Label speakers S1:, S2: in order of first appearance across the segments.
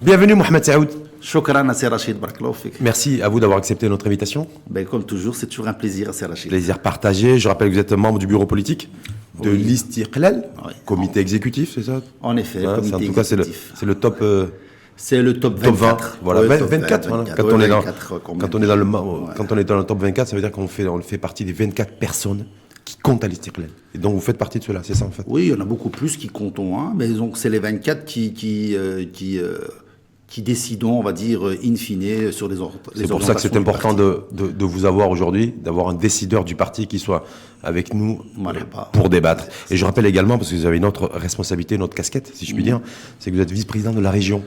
S1: Bienvenue Mohamed Saoud.
S2: Shukran à Rachid, barakallahu fik.
S1: Merci à vous d'avoir accepté notre invitation.
S2: Comme toujours, c'est toujours un plaisir à Rachid.
S1: Plaisir partagé. Je rappelle que vous êtes membre du bureau politique de l'Istiqlal, comité exécutif, c'est ça?
S2: En effet,
S1: comité
S2: comité
S1: en tout cas,
S2: exécutif.
S1: c'est le top...
S2: C'est le top 24.
S1: Voilà,
S2: Ouais,
S1: 24. Voilà.
S2: 24.
S1: Quand
S2: Ouais,
S1: on est dans,
S2: 24,
S1: quand on est dans le, quand on est dans le top 24, ça veut dire qu'on fait partie des 24 personnes qui comptent à l'Istiqlal. Et donc vous faites partie de cela, c'est ça en fait?
S2: Oui, il y en a beaucoup plus qui comptent, hein, mais donc c'est les 24 qui décidons, on va dire, in fine, sur les orientations.
S1: C'est pour ça que c'est important de vous avoir aujourd'hui, d'avoir un décideur du parti qui soit avec nous pour débattre. Et je rappelle également, parce que vous avez une autre responsabilité, une autre casquette, si je puis dire, c'est que vous êtes vice-président de la région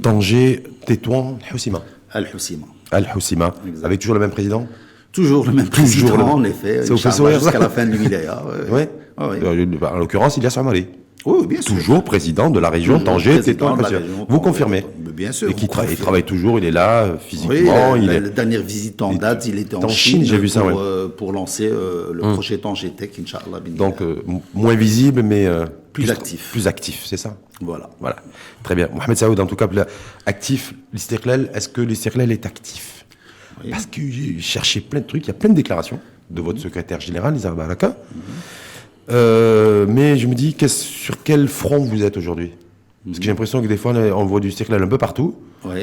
S1: Tanger, Tétouan, Al-Hoceima. Al-Hoceima. Avec toujours le même président?
S2: Toujours le même président, en effet.
S1: C'est au PSOR
S2: jusqu'à la fin de l'Wilaya.
S1: Oui. En l'occurrence, Ilyas Amari.
S2: Oui, bien sûr.
S1: Toujours président de la région Tanger, Tétouan, vous confirmez?
S2: Bien sûr.
S1: Et il travaille toujours, il est là, physiquement.
S2: Oui, la dernière visite en date, il était en Chine,
S1: j'ai vu ça,
S2: pour lancer le projet Tanger Tech, Inch'Allah.
S1: Donc, moins visible, mais
S2: plus actif.
S1: Plus actif, c'est ça?
S2: Voilà.
S1: Très bien. Mohamed Saoud, en tout cas, actif, l'Istiqlal, est-ce que l'Istiqlal est actif? Oui. Parce que j'ai cherché plein de trucs, il y a plein de déclarations de votre secrétaire général, Nizar Baraka. Mais je me dis, sur quel front vous êtes aujourd'hui? Parce que j'ai l'impression que des fois, on voit du Istiqlal un peu partout.
S2: Oui.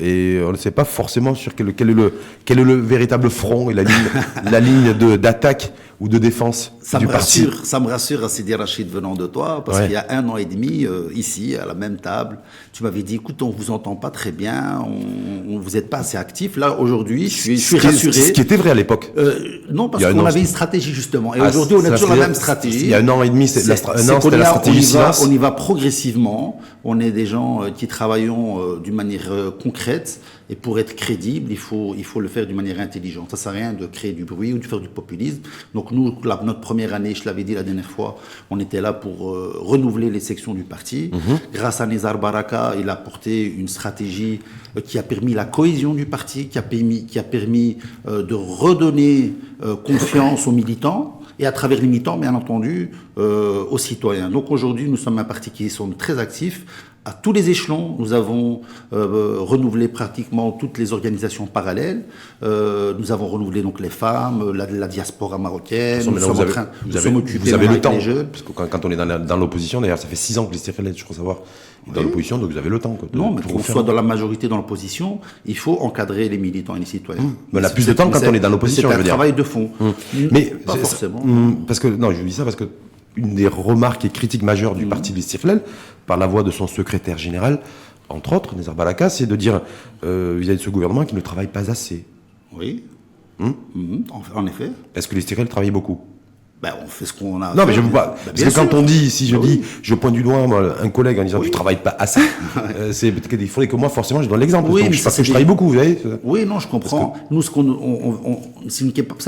S1: Et on ne sait pas forcément sur quel est le véritable front et la ligne d'attaque ou de défense du parti.
S2: Ça me rassure, Sidi Rachid, venant de toi, parce qu'il y a 1 an et demi, ici, à la même table, tu m'avais dit, écoute, on vous entend pas très bien, vous n'êtes pas assez actif. Là, aujourd'hui, je suis rassuré.
S1: Ce qui était vrai à l'époque.
S2: Non, parce qu'on avait une stratégie, justement. Et aujourd'hui, on a toujours la même stratégie.
S1: Il y a 1 an et demi, c'était la stratégie silence.
S2: On y va progressivement. On est des gens qui travaillons d'une manière concrète. Et pour être crédible, il faut le faire d'une manière intelligente. Ça ne sert à rien de créer du bruit ou de faire du populisme. Donc nous, notre première année, je l'avais dit la dernière fois, on était là pour renouveler les sections du parti. Grâce à Nizar Baraka, il a apporté une stratégie qui a permis la cohésion du parti, qui a permis de redonner confiance aux militants. Et à travers les militants, bien entendu, aux citoyens. Donc aujourd'hui, nous sommes un parti qui sont très actifs. À tous les échelons, nous avons renouvelé pratiquement toutes les organisations parallèles. Nous avons renouvelé donc les femmes, la diaspora marocaine. Nous sommes occupés avec les jeunes.
S1: Parce que quand on est dans l'opposition, d'ailleurs, ça fait 6 ans que l'Istiqlal, je crois savoir, est dans l'opposition, donc vous avez le temps.
S2: Non, mais qu'on soit dans la majorité dans l'opposition, il faut encadrer les militants et les citoyens.
S1: Mais on a plus de temps quand on est dans l'opposition, je veux dire.
S2: C'est un travail de fond.
S1: Mais
S2: pas forcément.
S1: Parce que, non, je vous dis ça parce que une des remarques et critiques majeures du parti de l'Istiqlal, par la voix de son secrétaire général, entre autres, Nizar Baraka, c'est de dire vis-à-vis de ce gouvernement qu'il ne travaille pas assez.
S2: Oui. En effet.
S1: Est-ce que l'Istiqlal travaille beaucoup?
S2: On fait ce qu'on a.
S1: Non, mais je veux pas. Parce que quand on dit, je pointe du doigt un collègue en disant tu travailles pas assez, il faudrait que moi, forcément, je donne l'exemple.
S2: Oui,
S1: donc,
S2: mais
S1: je travaille beaucoup, vous voyez.
S2: Oui, non, je comprends. Nous, c'est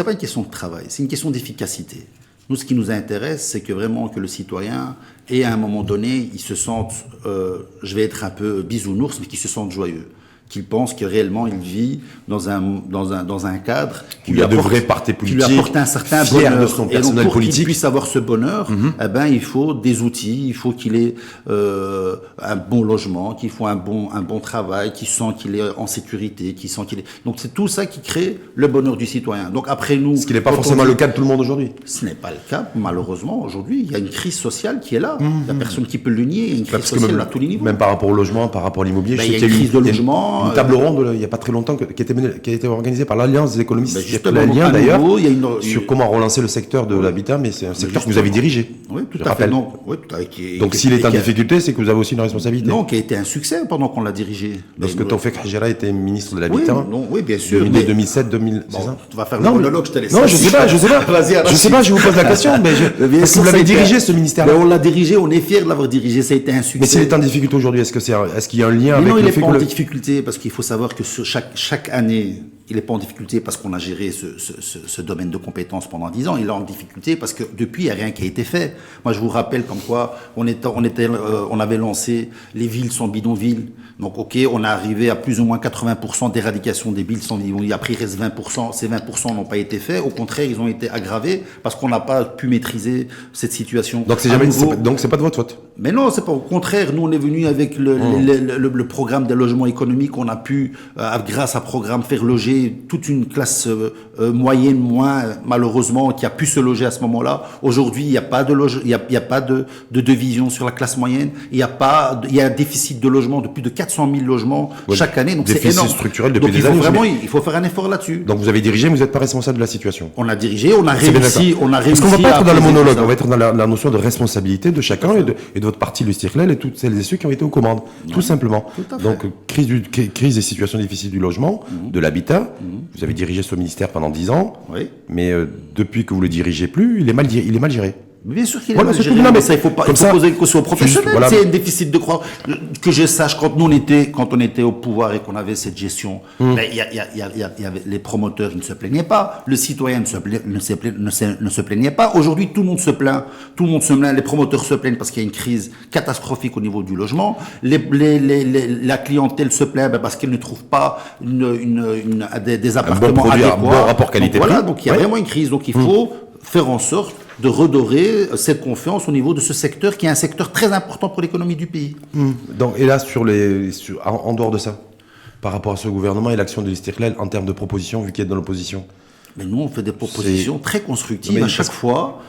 S2: pas une question de travail, c'est une question d'efficacité. Nous, ce qui nous intéresse, c'est que vraiment que le citoyen ait à un moment donné, il se sente, je vais être un peu bisounours, mais qu'il se sente joyeux, qu'il pense que réellement il vit dans un cadre qui lui apporte un certain bonheur.
S1: De son personnel
S2: et donc, pour
S1: politique.
S2: qu'il puisse avoir ce bonheur, il faut des outils, il faut qu'il ait un bon logement, qu'il faut un bon travail, qu'il sent qu'il est en sécurité, qu'il sent qu'il est. Donc c'est tout ça qui crée le bonheur du citoyen. Donc après nous,
S1: ce qui n'est pas forcément le cas de tout le monde aujourd'hui.
S2: Ce n'est pas le cas, malheureusement aujourd'hui. Il y a une crise sociale qui est là. Il n'y a personne qui peut le nier. Il y a une crise sociale à tous les niveaux.
S1: Même par rapport au logement, par rapport à l'immobilier,
S2: il y a une crise de logement.
S1: Une table ronde, il n'y a pas très longtemps, qui a été organisée par l'Alliance des économistes.
S2: L'Alliance d'ailleurs,
S1: sur comment relancer le secteur de l'habitat, mais c'est un secteur que vous avez dirigé.
S2: Oui, tout à fait. Donc
S1: s'il est en difficulté, c'est que vous avez aussi une responsabilité.
S2: Non, qui a été un succès pendant qu'on l'a dirigé.
S1: Lorsque Tawfik Hadjira était ministre de l'Habitat.
S2: Oui, bien sûr.
S1: 2007, 2000, c'est ça?
S2: Tu vas faire le monologue, je te laisse.
S1: Non, je sais pas. Je sais pas, je vous pose la question, mais parce que vous l'avez dirigé, ce ministère-là.
S2: On l'a dirigé, on est fiers de l'avoir dirigé, ça a été un succès.
S1: Mais s'il est en difficulté aujourd'hui, est-ce qu'il y a un lien avec
S2: le fait
S1: que...
S2: Non, il n'est pas en difficulté, parce qu'il faut savoir que chaque année, il n'est pas en difficulté parce qu'on a géré ce domaine de compétences pendant 10 ans. Il est en difficulté parce que depuis, il n'y a rien qui a été fait. Moi, je vous rappelle comme quoi on avait lancé les villes sans bidonville. Donc, OK, on est arrivé à plus ou moins 80% d'éradication des villes sans bidonville. Après, il reste 20%. Ces 20% n'ont pas été faits. Au contraire, ils ont été aggravés parce qu'on n'a pas pu maîtriser cette situation.
S1: Donc, c'est pas de votre faute.
S2: Mais non, c'est pas. Au contraire, nous, on est venu avec le programme de logement économique. On a pu, grâce à programme, faire loger toute une classe moyenne, moins malheureusement, qui a pu se loger à ce moment-là. Aujourd'hui, il n'y a pas de il y a pas de division sur la classe moyenne. Il y a un déficit de logement de plus de 400 000 logements chaque année. Donc c'est énorme.
S1: Structurel depuis des
S2: années.
S1: Vraiment,
S2: il faut faire un effort là-dessus.
S1: Donc vous avez dirigé, mais vous n'êtes pas responsable de la situation.
S2: On a dirigé, on a réussi.
S1: Parce qu'on va pas être dans le monologue, on va être dans la notion de responsabilité de chacun et de votre parti, le Stirlel, et toutes celles et ceux qui ont été aux commandes, tout simplement. Donc crise des situations difficiles du logement, de l'habitat. Vous avez dirigé ce ministère pendant 10 ans, mais depuis que vous le dirigez plus, il est mal géré.
S2: Bien sûr qu'il est mal géré. Non, mais ça, il faut poser une caution professionnelle. Voilà. C'est un déficit de croissance. Que je sache, quand on était au pouvoir et qu'on avait cette gestion, il y avait les promoteurs, ils ne se plaignaient pas. Le citoyen ne se plaignait pas. Aujourd'hui, tout le monde se plaint. Tout le monde se plaint. Les promoteurs se plaignent parce qu'il y a une crise catastrophique au niveau du logement. La clientèle se plaint parce qu'elle ne trouve pas des appartements adéquats.
S1: Un bon rapport qualité-prix.
S2: Voilà. Donc, il y a vraiment une crise. Donc, il faut faire en sorte de redorer cette confiance au niveau de ce secteur qui est un secteur très important pour l'économie du pays.
S1: Donc, et là, en dehors de ça, par rapport à ce gouvernement et l'action de l'Istiklal en termes de propositions, vu qu'il est dans l'opposition.
S2: Mais nous, on fait des propositions très constructives à chaque fois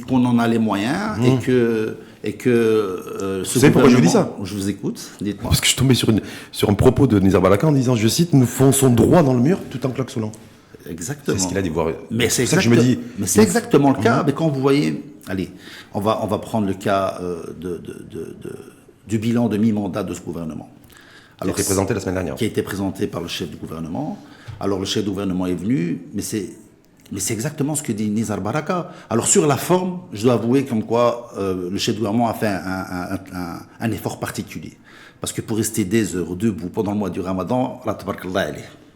S2: qu'on en a les moyens et que
S1: vous savez pourquoi je vous dis ça?
S2: Je vous écoute, dites-moi.
S1: Parce que je suis tombé sur un propos de Nizar Balaka en disant, je cite, nous fonçons droit dans le mur tout en klaxonnant.
S2: Exactement.
S1: C'est ce qu'il a dit.
S2: Mais c'est ça que je me dis. Mais c'est exactement le cas. Mais quand vous voyez, allez, on va prendre le cas du bilan de mi-mandat de ce gouvernement.
S1: Alors, qui a été présenté la semaine dernière.
S2: Qui a été présenté par le chef du gouvernement. Alors le chef du gouvernement est venu, mais c'est exactement ce que dit Nizar Baraka. Alors sur la forme, je dois avouer comme quoi le chef du gouvernement a fait un effort particulier. Parce que pour rester des heures debout pendant le mois du Ramadan, la tabarakallah,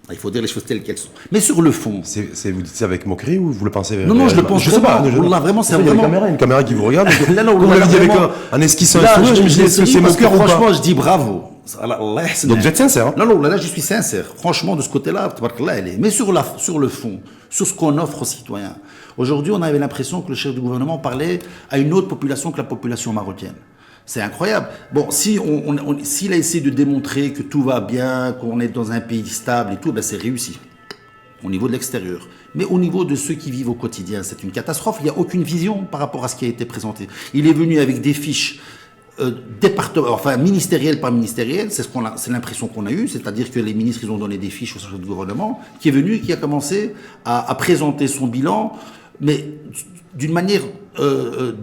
S2: il faut dire les choses telles qu'elles sont. Mais sur le fond...
S1: Vous dites ça avec moquerie ou vous le pensez...
S2: Non, je le pense vraiment. Vraiment, c'est vraiment...
S1: une caméra qui vous regarde. Là, vous l'avez dit avec un esquissant un sourire, je me dis, est-ce que c'est moqueur ou pas?
S2: Franchement, je dis bravo.
S1: Donc vous êtes sincère, hein?
S2: Non, là, je suis sincère. Franchement, de ce côté-là, mais sur le fond, sur ce qu'on offre aux citoyens. Aujourd'hui, on avait l'impression que le chef du gouvernement parlait à une autre population que la population marocaine. C'est incroyable. Bon, s'il a essayé de démontrer que tout va bien, qu'on est dans un pays stable et tout, ben c'est réussi au niveau de l'extérieur. Mais au niveau de ceux qui vivent au quotidien, c'est une catastrophe. Il n'y a aucune vision par rapport à ce qui a été présenté. Il est venu avec des fiches ministérielles par ministérielles, c'est l'impression qu'on a eue, c'est-à-dire que les ministres, ils ont donné des fiches au chef du gouvernement, qui est venu, qui a commencé à présenter son bilan, mais d'une manière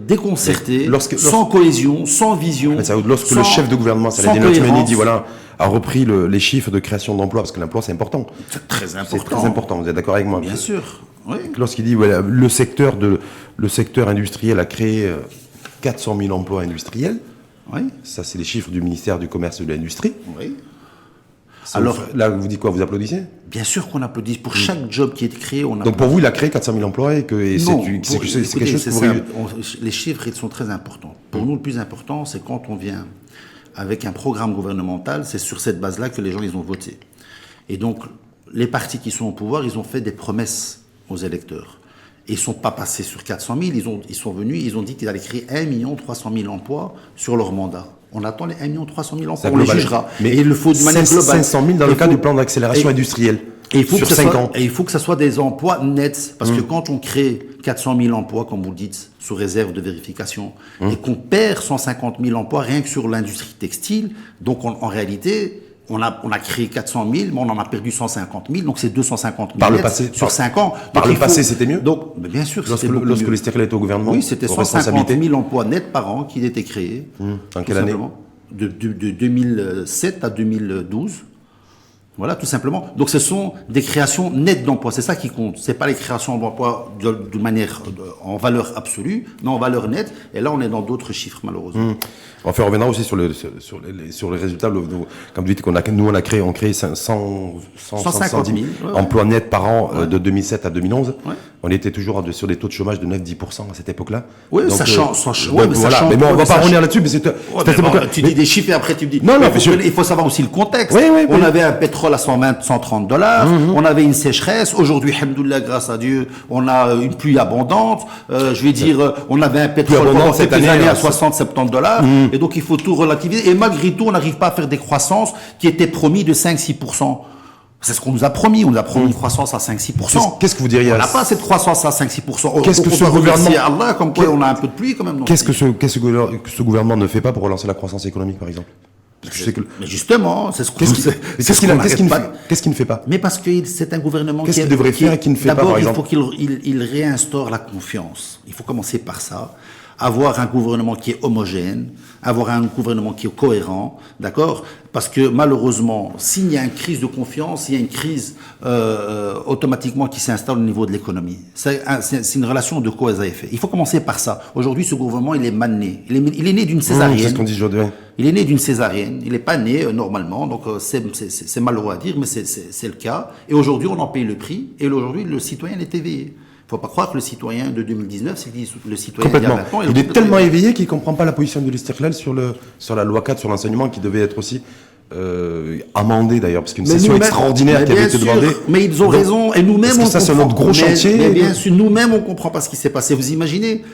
S2: déconcertée, sans cohésion, sans vision.
S1: Lorsque le chef de gouvernement, Saladin Othmani, dit a repris les chiffres de création d'emplois, parce que l'emploi c'est important.
S2: C'est très important.
S1: C'est très important, vous êtes d'accord avec moi?
S2: Bien sûr. Oui.
S1: Lorsqu'il dit le secteur industriel a créé 400 000 emplois industriels, ça c'est les chiffres du ministère du Commerce et de l'Industrie.
S2: Oui.
S1: Alors là, vous dites quoi? Vous applaudissez?
S2: Bien sûr qu'on applaudit. Pour chaque job qui est créé, on applaudit.
S1: Donc pour vous, il a créé 400 000 emplois et c'est quelque chose que vous...
S2: Les chiffres, ils sont très importants. Pour nous, le plus important, c'est quand on vient avec un programme gouvernemental, c'est sur cette base-là que les gens, ils ont voté. Et donc, les partis qui sont au pouvoir, ils ont fait des promesses aux électeurs. Et ils ne sont pas passés sur 400 000, ils sont venus, ils ont dit qu'ils allaient créer 1 300 000 emplois sur leur mandat. On attend les 1 300 000 emplois, on les jugera.
S1: Mais il le faut de manière globale. 500 000 dans le cadre du plan d'accélération industrielle.
S2: Et sur 5 ans. Et il faut que ce soit des emplois nets. Parce que quand on crée 400 000 emplois, comme vous le dites, sous réserve de vérification, et qu'on perd 150 000 emplois rien que sur l'industrie textile, donc en réalité... On a créé 400 000, mais on en a perdu 150 000, donc c'est 250 000
S1: par le passé,
S2: sur 5 ans.
S1: Par le passé, c'était mieux?
S2: Donc, bien sûr,
S1: lorsque le Stirlel était au gouvernement?
S2: Oui, c'était 150 000 emplois nets par an qui étaient créés.
S1: En quelle année?
S2: De 2007 à 2012. Voilà, tout simplement. Donc, ce sont des créations nettes d'emplois. C'est ça qui compte. C'est pas les créations d'emplois de manière en valeur absolue, mais en valeur nette. Et là, on est dans d'autres chiffres, malheureusement.
S1: On fait revenir aussi sur les résultats. Comme vous dites, on a créé 150 000 emplois nets par an de 2007 à 2011. Ouais. On était toujours sur des taux de chômage de 9-10% à cette époque-là.
S2: Oui, ça change.
S1: Voilà. Mais bon, on va pas revenir là-dessus. Mais
S2: tu dis des chiffres et après tu me dis.
S1: Non,
S2: il faut savoir aussi le contexte.
S1: Oui,
S2: on avait un pétrole à 120, 130 $. On avait une sécheresse. Aujourd'hui, alhamdoulilah, grâce à Dieu, on a une pluie abondante. Je vais dire, on avait un pétrole pendant quelques années à 60, 70 $. Et donc, il faut tout relativiser. Et malgré tout, on n'arrive pas à faire des croissances qui étaient promis de 5-6%. C'est ce qu'on nous a promis. On nous a promis une croissance à 5-6%.
S1: Qu'est-ce que vous diriez?
S2: On n'a pas cette croissance à 5-6%.
S1: Qu'est-ce que ce gouvernement...
S2: Allah, comme quoi on a un peu de pluie quand même.
S1: Qu'est-ce que ce gouvernement ne fait pas pour relancer la croissance économique, par exemple?
S2: Mais justement, c'est ce qu'on
S1: Qu'est-ce qu'il ne fait pas?
S2: Mais parce que c'est un gouvernement
S1: Qu'est-ce qu'il devrait faire et qu'il ne fait pas, par exemple?
S2: D'abord, il faut qu'il réinstaure la confiance. Il faut commencer par ça. Avoir un gouvernement qui est homogène, avoir un gouvernement qui est cohérent, d'accord? Parce que malheureusement, s'il y a une crise de confiance, il y a une crise automatiquement qui s'installe au niveau de l'économie. C'est une relation de cause à effet. Il faut commencer par ça. Aujourd'hui, ce gouvernement, il est mal né. Il est né d'une césarienne.
S1: C'est ce qu'on dit aujourd'hui.
S2: Il est né d'une césarienne. Il n'est pas né normalement. Donc c'est malheureux à dire, mais c'est le cas. Et aujourd'hui, on en paye le prix. Et aujourd'hui, le citoyen est éveillé. Il ne faut pas croire que le citoyen de 2019, c'est le citoyen d'il y a 20 ans.
S1: Il est tellement éveillé qu'il ne comprend pas la position de l'Istiqlal sur la loi 4, sur l'enseignement, qui devait être aussi amendée d'ailleurs, parce qu'une session extraordinaire qui avait été demandée.
S2: Mais ils ont raison, et nous-mêmes on comprend.
S1: Ça, c'est notre gros chantier.
S2: Mais bien sûr, nous-mêmes on ne comprend pas ce qui s'est passé. Vous imaginez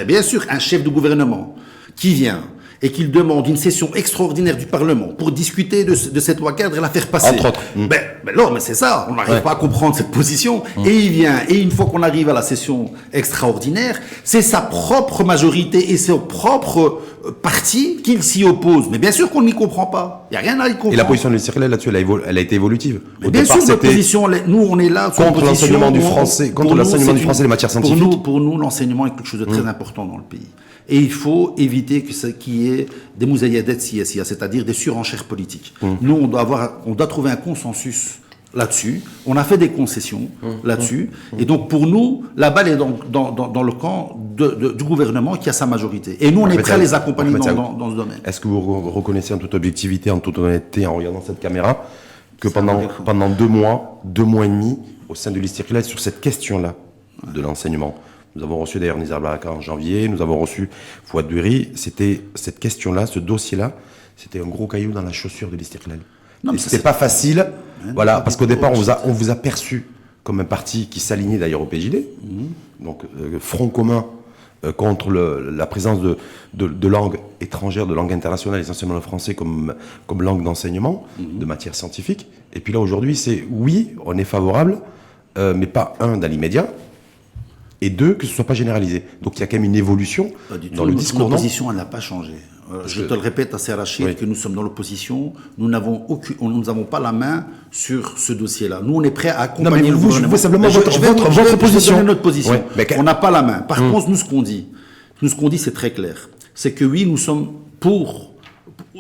S2: bien sûr, un chef de gouvernement qui vient et qu'il demande une session extraordinaire du Parlement pour discuter de cette loi cadre et la faire passer.
S1: Entre autres.
S2: Non, mais c'est ça. On n'arrive pas à comprendre cette position. Et il vient. Et une fois qu'on arrive à la session extraordinaire, c'est sa propre majorité et son propre parti qu'il s'y oppose. Mais bien sûr qu'on n'y comprend pas. Il n'y a rien à y comprendre.
S1: Et la position de l'Istiqlal là-dessus, elle a été évolutive.
S2: Mais bien sûr, notre position, nous, on est là
S1: contre l'enseignement du français, contre l'enseignement du français, les matières scientifiques.
S2: Pour nous, l'enseignement est quelque chose de très important dans le pays. Et il faut éviter qu'il y ait des mouzayadet siyasia, c'est-à-dire des surenchères politiques. Nous, on doit trouver un consensus là-dessus. On a fait des concessions là-dessus. Et donc, pour nous, la balle est dans le camp du gouvernement qui a sa majorité. Et nous, on est prêts à les accompagner dans ce domaine.
S1: Est-ce que vous reconnaissez en toute objectivité, en toute honnêteté, en regardant cette caméra, que pendant 2 mois et demi, au sein de l'Istiqlal, sur cette question-là de l'enseignement, nous avons reçu d'ailleurs Nizar Baraka en janvier, nous avons reçu Fouad Dury. C'était cette question-là, ce dossier-là, c'était un gros caillou dans la chaussure de l'Istiqlal. C'était pas facile, voilà, parce qu'au départ, on vous a perçu comme un parti qui s'alignait d'ailleurs au PJD, donc front commun contre la présence de langues étrangères, de langues internationales, essentiellement le français comme langue d'enseignement, de matière scientifique. Et puis là, aujourd'hui, c'est oui, on est favorable, mais pas dans l'immédiat. Et 2, que ce ne soit pas généralisé. Donc il y a quand même une évolution dans le discours.
S2: Notre position, elle n'a pas changé. Je te le répète assez Rachid, que nous sommes dans l'opposition. Nous n'avons pas la main sur ce dossier-là. Nous, on est prêts à accompagner le gouvernement.
S1: Je veux simplement votre position.
S2: Je vais notre position. Ouais, on n'a pas la main. Par contre, nous, ce qu'on dit, c'est très clair. C'est que oui, nous sommes pour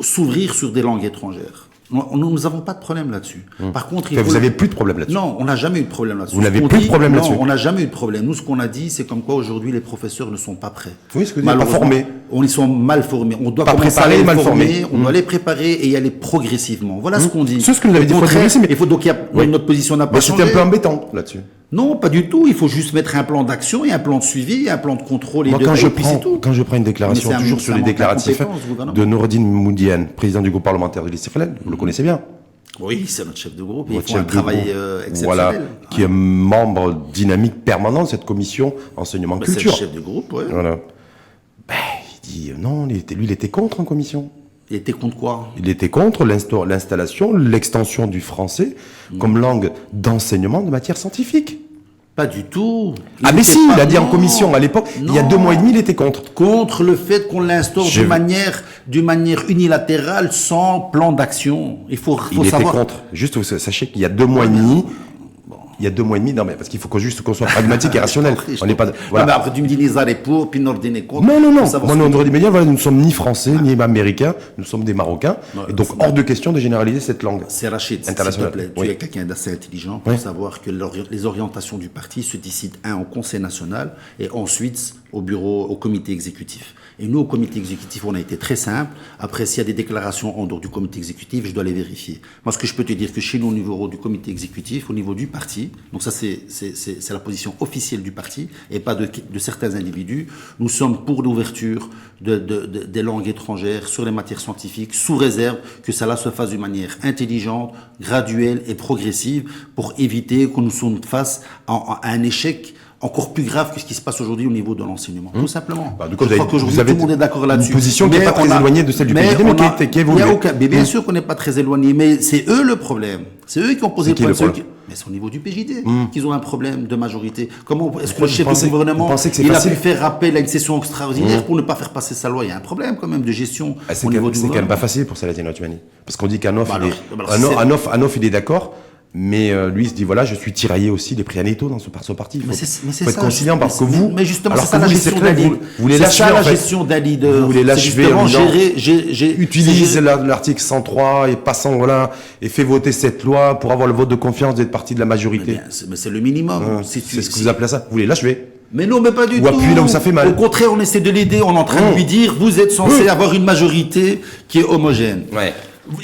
S2: s'ouvrir sur des langues étrangères. Nous n'avons pas de problème là-dessus.
S1: Par contre, vous n'avez plus de problème là-dessus.
S2: Non, on n'a jamais eu de problème là-dessus.
S1: Vous n'avez plus de problème là-dessus.
S2: Non, on n'a jamais eu de problème. Nous, ce qu'on a dit, c'est comme quoi aujourd'hui les professeurs ne sont pas prêts.
S1: Oui, ce que vous dites, pas formés.
S2: Ils sont mal formés. On doit
S1: pas préparer, mal formés.
S2: On doit les préparer et y aller progressivement. Voilà ce qu'on dit.
S1: C'est ce que vous avez dit.
S2: Il faut donc notre position n'a pas changé.
S1: C'était un peu embêtant là-dessus.
S2: Non, pas du tout. Il faut juste mettre un plan d'action et un plan de suivi, un plan de contrôle.
S1: Moi, quand je prends une déclaration, toujours sur les déclaratifs de Noureddin Moudiane, président du groupe parlementaire de l'Istiqlal, vous le connaissez bien.
S2: Oui, c'est notre chef de groupe. Il fait un travail exceptionnel.
S1: Voilà, qui est membre dynamique permanent de cette commission enseignement culture.
S2: C'est le chef de groupe, oui.
S1: Voilà. Il dit non, lui, il était contre en commission.
S2: Il était contre quoi?
S1: Il était contre l'installation, l'extension du français comme langue d'enseignement de matière scientifique.
S2: Pas du tout.
S1: Mais si, il a dit en commission à l'époque, il y a 2 mois et demi, il était contre.
S2: Contre le fait qu'on l'instaure d'une manière unilatérale, sans plan d'action. Il faut savoir.
S1: était contre. Juste, sachez qu'il y a 2 mois et demi, il y a 2 mois et demi, non, mais parce qu'il faut qu'on soit pragmatique et rationnel. On n'est pas,
S2: voilà. Non, mais après, tu me dis Nizar est pour, puis Nordin est contre.
S1: Non. Moi, Nordin Média, voilà, nous ne sommes ni français, ni américains, nous sommes des Marocains. Et donc, hors de question de généraliser cette langue.
S2: C'est Rachid, s'il te plaît. Tu es quelqu'un d'assez intelligent pour savoir que les orientations du parti se décident, au Conseil national et ensuite au comité exécutif. Et nous, au comité exécutif, on a été très simple. Après, s'il y a des déclarations en dehors du comité exécutif, je dois les vérifier. Moi, ce que je peux te dire, que chez nous, au niveau du comité exécutif, au niveau du parti, donc ça, c'est la position officielle du parti et pas de certains individus, nous sommes pour l'ouverture des langues étrangères sur les matières scientifiques, sous réserve que cela se fasse d'une manière intelligente, graduelle et progressive pour éviter que nous sommes face à un échec encore plus grave que ce qui se passe aujourd'hui au niveau de l'enseignement. Tout simplement.
S1: Je crois qu'aujourd'hui, tout le monde est d'accord là-dessus. Une position qui n'est pas très éloignée de celle du PJD, mais qui évolue.
S2: Mais bien sûr qu'on n'est pas très éloigné, mais c'est eux le problème. C'est eux qui ont posé le problème. Mais c'est au niveau du PJD qu'ils ont un problème de majorité. Comment est-ce que le chef du gouvernement, il a pu faire appel à une session extraordinaire pour ne pas faire passer sa loi? Il y a un problème quand même de gestion au niveau du gouvernement.
S1: C'est quand même pas facile pour Saladin Ouattani. Parce qu'on dit qu'Anof, il est d'accord. Mais lui, il se dit, voilà, je suis tiraillé aussi des prix Aneto dans ce parti. Il faut être conciliant parce que vous...
S2: Mais justement, c'est ça la gestion d'Ali.
S1: Vous voulez l'achever, en fait. Vous voulez l'achever en disant, utilise l'article 103 et passant, voilà, et fait voter cette loi pour avoir le vote de confiance d'être partie de la majorité.
S2: Mais c'est le minimum.
S1: C'est ce que vous appelez ça. Vous voulez l'achever.
S2: Mais non, mais pas du tout.
S1: Ou appuyer là où ça fait mal.
S2: Au contraire, on essaie de l'aider. On est en train de lui dire, vous êtes censé avoir une majorité qui est homogène.
S1: Ouais.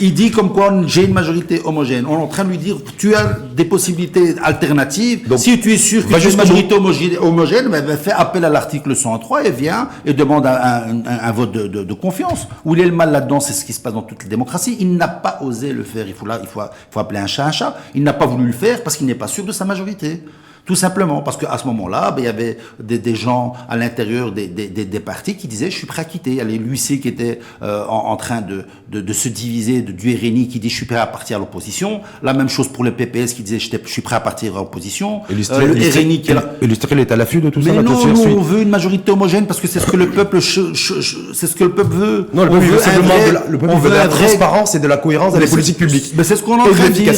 S2: Il dit comme quoi j'ai une majorité homogène. On est en train de lui dire tu as des possibilités alternatives. Donc, si tu es sûr que tu as une majorité homogène, fais appel à l'article 103 et viens et demande un vote de confiance. Où il est le mal là-dedans, c'est ce qui se passe dans toute les démocraties. Il n'a pas osé le faire. Il faut appeler un chat un chat. Il n'a pas voulu le faire parce qu'il n'est pas sûr de sa majorité. Tout simplement, parce qu'à ce moment-là, il y avait des gens à l'intérieur des partis qui disaient « je suis prêt à quitter ». Il y a l'UIC qui était en train de se diviser, du RNI qui dit « je suis prêt à partir à l'opposition ». La même chose pour le PPS qui disait « je suis prêt à partir à l'opposition ». Le RNI qui est là.
S1: Et l'USTREL est à l'affût de tout ça.
S2: Mais non, on veut une majorité homogène parce que c'est ce que le peuple c'est ce que le peuple veut.
S1: Non, le peuple veut simplement de la transparence et de la cohérence dans les politiques publiques.
S2: Mais c'est ce qu'on est en train de dire.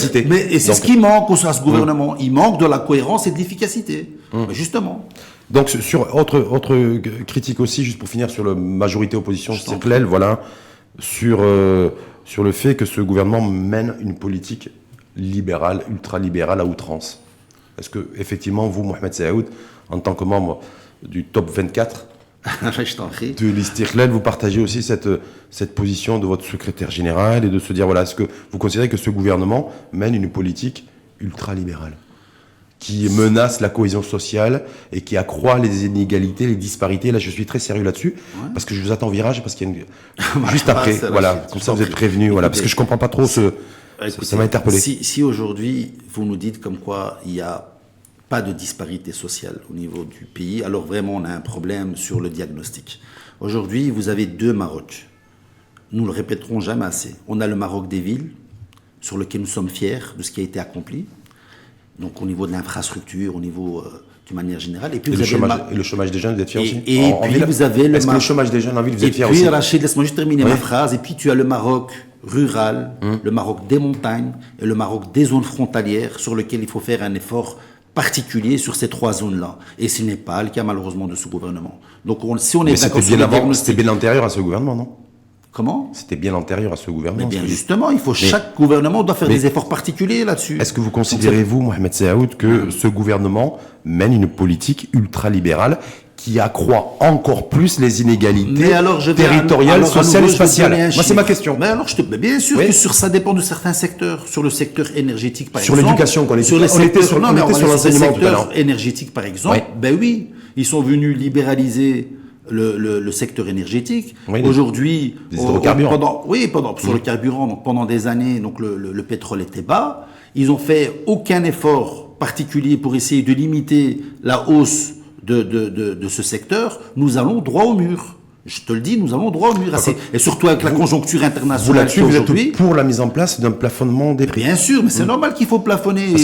S2: Et c'est ce qui manque à ce gouvernement. Il manque de la cohérence et de l'efficacité. Justement.
S1: Donc sur autre critique aussi, juste pour finir sur la majorité opposition, Stirklel, voilà, sur le fait que ce gouvernement mène une politique libérale, ultra-libérale à outrance. Est-ce que effectivement vous, Mohamed Saoud, en tant que membre du top 24 de l'Istiklal, vous partagez aussi cette position de votre secrétaire général et de se dire, voilà, est-ce que vous considérez que ce gouvernement mène une politique ultra-libérale qui menace la cohésion sociale et qui accroît les inégalités, les disparités? Là, je suis très sérieux là-dessus, parce que je vous attends au virage, parce qu'il y a juste après, voilà, comme ça vous êtes prévenus, voilà, parce que je comprends pas trop ça m'a interpellé.
S2: Si aujourd'hui, vous nous dites comme quoi il y a pas de disparité sociale au niveau du pays, alors vraiment on a un problème sur le diagnostic. Aujourd'hui, vous avez 2 Maroc. Nous le répéterons jamais assez. On a le Maroc des villes, sur lequel nous sommes fiers de ce qui a été accompli. Donc au niveau de l'infrastructure, au niveau d'une manière générale. Et puis vous avez
S1: le chômage des jeunes, vous êtes fiers aussi?
S2: Et puis vous avez
S1: le chômage des jeunes en ville, vous êtes fiers aussi?
S2: Et puis Rachid, laisse-moi juste terminer ma phrase. Et puis tu as le Maroc rural, le Maroc des montagnes et le Maroc des zones frontalières sur lequel il faut faire un effort particulier sur ces 3 zones-là. Et ce n'est pas le cas malheureusement de ce gouvernement. Donc si on est d'accord sur le diagnostic...
S1: C'était bien antérieur à ce gouvernement, non?
S2: Comment?
S1: C'était bien antérieur à ce gouvernement.
S2: Mais bien justement, chaque gouvernement doit faire des efforts particuliers là-dessus.
S1: Est-ce que vous considérez, vous, Mohamed Saoud, que ce gouvernement mène une politique ultralibérale qui accroît encore plus les inégalités territoriales, sociales et spatiales? Moi, c'est ma question.
S2: Mais alors, bien sûr que ça dépend de certains secteurs. Sur le secteur énergétique, par exemple.
S1: Sur l'éducation, on était sur l'enseignement tout à l'heure.
S2: Énergétique, par exemple, ben oui, ils sont venus libéraliser le secteur énergétique. Aujourd'hui,
S1: sur
S2: le carburant, donc pendant des années, donc le pétrole était bas. Ils ont fait aucun effort particulier pour essayer de limiter la hausse de ce secteur. Nous allons droit au mur. Je te le dis, nous allons droit au mur. Et surtout avec la conjoncture internationale
S1: aujourd'hui. Vous êtes pour la mise en place d'un plafonnement des prix?
S2: Bien sûr, mais c'est normal qu'il faut plafonner.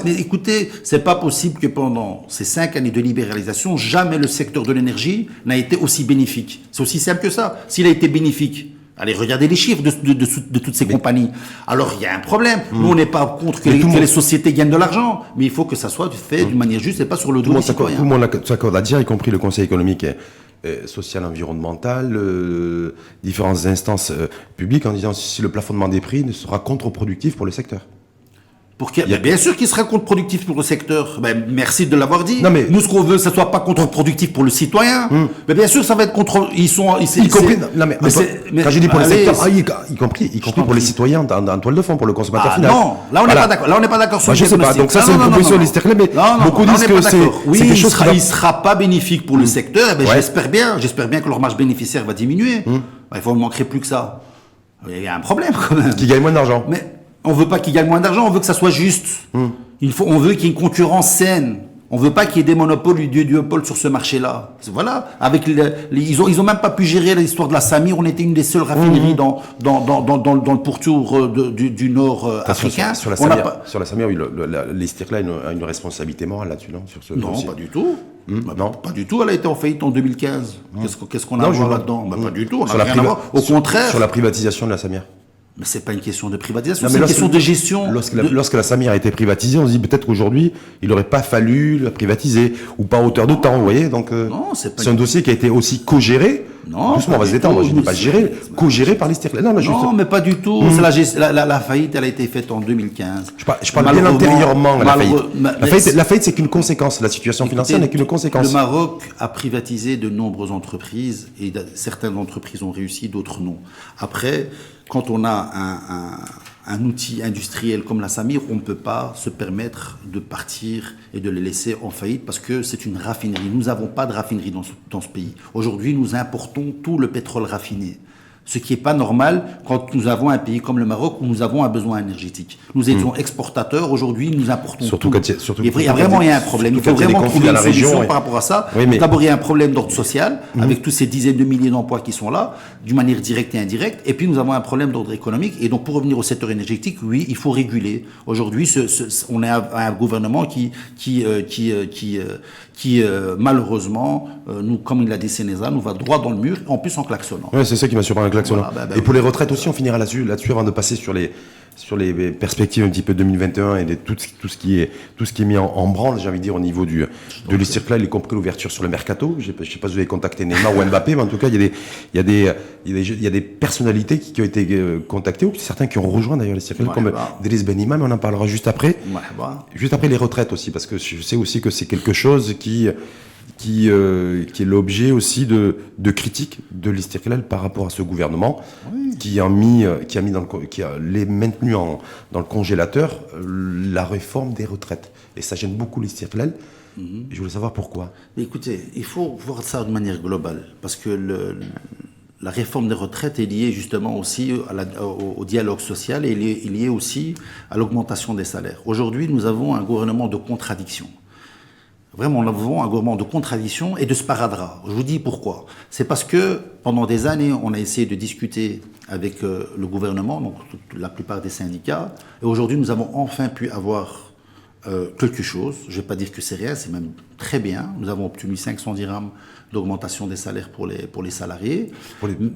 S2: Mais écoutez, c'est pas possible que pendant ces 5 années de libéralisation, jamais le secteur de l'énergie n'a été aussi bénéfique. C'est aussi simple que ça. S'il a été bénéfique, Allez, regardez les chiffres de toutes ces compagnies. Alors, il y a un problème. Nous, on n'est pas contre que les sociétés gagnent de l'argent, mais il faut que ça soit fait d'une manière juste et pas sur le dos des citoyens.
S1: Tout le monde s'accorde à dire, y compris le Conseil économique et social, environnemental, différentes instances publiques, en disant si le plafonnement des prix ne sera contre-productif pour le secteur.
S2: Bien sûr qu'il sera contre-productif pour le secteur. Ben, merci de l'avoir dit.
S1: Non, mais
S2: nous, ce qu'on veut, que ça soit pas contre-productif pour le citoyen. Mais bien sûr, ça va être contre. Ils sont.
S1: Y compris. Non, mais quand je dis pour le secteur, y compris pour les citoyens en toile de fond, pour le consommateur final.
S2: Non, là on n'est pas d'accord. Là on n'est pas d'accord sur le
S1: diagnostic. Je sais pas. Donc ça c'est une proposition de l'Isterclé, mais beaucoup disent que c'est quelque chose
S2: il sera pas bénéfique pour le secteur. Ben j'espère bien que leur marge bénéficiaire va diminuer. Il faut manquerait plus que ça. Il y a un problème quand même.
S1: Qui gagne moins d'argent.
S2: Mais on veut pas qu'ils gagnent moins d'argent, on veut que ça soit juste. On veut qu'il y ait une concurrence saine. On veut pas qu'il y ait des monopoles ou des duopoles sur ce marché-là. Voilà. Ils ont même pas pu gérer l'histoire de la Samir. On était une des seules raffineries dans le pourtour du nord africain.
S1: Sur la Samir, oui, l'Isterclé a une responsabilité morale là-dessus, non?
S2: Non, pas du tout. Non, pas du tout. Elle a été en faillite en 2015. Qu'est-ce qu'on a à voir là-dedans? Pas du tout. On n'a rien à voir. Au contraire.
S1: Sur la privatisation de la Samir.
S2: Mais c'est pas une question de privatisation, c'est une question de gestion.
S1: Lorsque la Samir a été privatisée, on se dit peut-être qu'aujourd'hui, il n'aurait pas fallu la privatiser, ou pas à hauteur de temps, vous voyez. Donc, c'est un dossier qui a été aussi co-géré. Non, doucement, on va se détendre. Je ne dis pas géré, co-géré par l'Isterclé.
S2: Non, mais pas du tout. La faillite, elle a été faite en 2015.
S1: Je parle bien antérieurement à la faillite. La faillite, c'est qu'une conséquence. La situation financière n'est qu'une conséquence.
S2: Le Maroc a privatisé de nombreuses entreprises, et certaines entreprises ont réussi, d'autres non. Après, quand on a un outil industriel comme la Samir, on ne peut pas se permettre de partir et de les laisser en faillite parce que c'est une raffinerie. Nous n'avons pas de raffinerie dans ce pays. Aujourd'hui, nous importons tout le pétrole raffiné. Ce qui n'est pas normal quand nous avons un pays comme le Maroc où nous avons un besoin énergétique. Nous étions exportateurs, aujourd'hui nous importons tout. Il y a vraiment un problème. Il faut vraiment trouver une solution par rapport à ça. D'abord, il y a un problème d'ordre social avec tous ces dizaines de milliers d'emplois qui sont là, d'une manière directe et indirecte. Et puis nous avons un problème d'ordre économique. Et donc pour revenir au secteur énergétique, oui, il faut réguler. Aujourd'hui, on est un gouvernement qui malheureusement, comme il l'a dit Sénéza, nous va droit dans le mur, en plus en klaxonnant.
S1: Oui, c'est ça qui m'a surpris en klaxonnant. Voilà, et pour les retraites aussi, on finira là-dessus avant de passer sur les perspectives un petit peu 2021 et tout ce qui est mis en branle, j'ai envie de dire, au niveau de l'Isterclé, y compris l'ouverture sur le mercato. Je sais pas si vous avez contacté Neymar ou Mbappé, mais en tout cas, il y a des personnalités qui ont été contactées, ou certains qui ont rejoint d'ailleurs l'Isterclé, comme Driss Ben Imam, on en parlera juste après. Juste après les retraites aussi, parce que je sais aussi que c'est quelque chose qui est l'objet aussi de critiques de l'Isterclé par rapport à ce gouvernement, qui a maintenu dans le congélateur la réforme des retraites. Et ça gêne beaucoup l'Isterclé. Je voulais savoir pourquoi.
S2: Écoutez, il faut voir ça de manière globale, parce que la réforme des retraites est liée justement aussi au dialogue social et est liée aussi à l'augmentation des salaires. Aujourd'hui, nous avons un gouvernement de contradiction. Vraiment, nous avons un gouvernement de contradiction et de sparadrap. Je vous dis pourquoi. C'est parce que pendant des années, on a essayé de discuter avec le gouvernement, donc la plupart des syndicats, et aujourd'hui, nous avons enfin pu avoir quelque chose. Je ne vais pas dire que c'est rien, c'est même très bien. Nous avons obtenu 500 dirhams d'augmentation des salaires pour les salariés.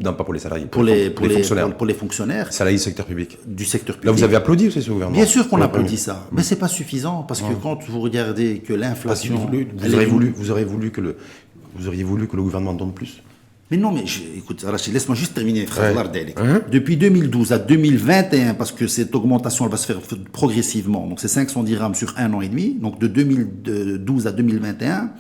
S1: Non, pas pour les salariés.
S2: Pour les fonctionnaires.
S1: Salariés du secteur public.
S2: Du secteur public.
S1: Là, vous avez applaudi aussi ce gouvernement.
S2: Bien sûr qu'on applaudit ça. Mais c'est pas suffisant, parce que quand vous regardez que l'inflation...
S1: Vous auriez voulu que le gouvernement donne plus.
S2: Mais non, mais écoute, Rachid, laisse-moi juste terminer, frère. Depuis 2012 à 2021, parce que cette augmentation, elle va se faire progressivement, donc c'est 500 dirhams sur 1 an et demi, donc de 2012 à 2021,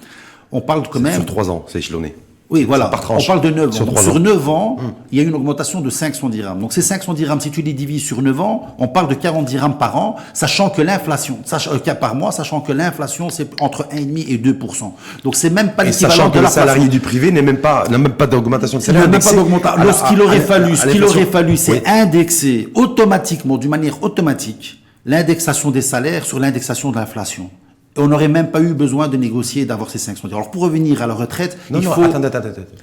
S2: on parle quand même...
S1: Sur 3 ans, c'est échelonné.
S2: Oui, voilà,
S1: par tranche.
S2: On parle de 9 ans. Donc, sur 9 ans, il y a une augmentation de 500 dirhams. Donc ces 500 dirhams, si tu les divises sur 9 ans, on parle de 40 dirhams par an, sachant que l'inflation, par mois, sachant que l'inflation, c'est entre 1,5 et 2%. Donc c'est même pas l'équivalent de la
S1: salarié du privé n'a même pas d'augmentation de salaire.
S2: Ce qu'il aurait fallu, c'est indexer automatiquement, d'une manière automatique, l'indexation des salaires sur l'indexation de l'inflation. on n'aurait même pas eu besoin de négocier, d'avoir ces 500 dirhams. Alors, pour revenir à la retraite,
S1: attendez.